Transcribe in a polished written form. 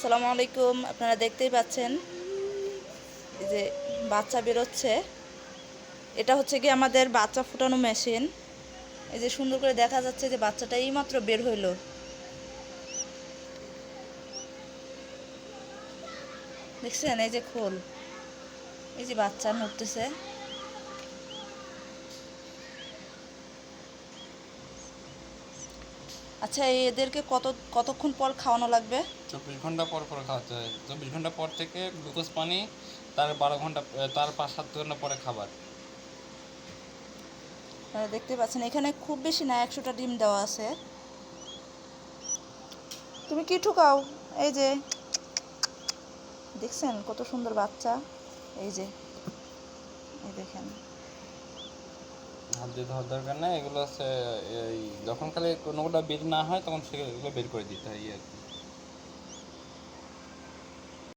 আসসালামু আলাইকুম। আপনারা দেখতেই পাচ্ছেন এই যে বাচ্চা বেরোচ্ছে। এটা হচ্ছে কি আমাদের বাচ্চা ফুটানো মেশিন। এই যে সুন্দর করে দেখা যাচ্ছে যে বাচ্চাটা এইমাত্র বের হইলো। দেখছেন এই যে খোল, এই যে বাচ্চা নড়তেছে। আচ্ছা, এদেরকে কতক্ষণ পর খাওয়ানো লাগবে? 24 ঘন্টা পর পর খাওয়াতে হয়। 24 ঘন্টা পর থেকে গ্লুকোজ পানি, তার 12 ঘন্টা, তার 5-7 ঘন্টা পরে খাবার। দেখতে পাচ্ছেন এখানে খুব বেশি না, 100টা ডিম দেওয়া আছে। তুমি কি ঠুকাও? এই যে দেখছেন কত সুন্দর বাচ্চা। এই যে এই দেখেন। হাত দিয়ে ধোয়ার দরকার নেই, এগুলো হচ্ছে এই যখন খালি কোনোটা বের না হয় তখন সেগুলো বের করে দিতে হয় আর কি।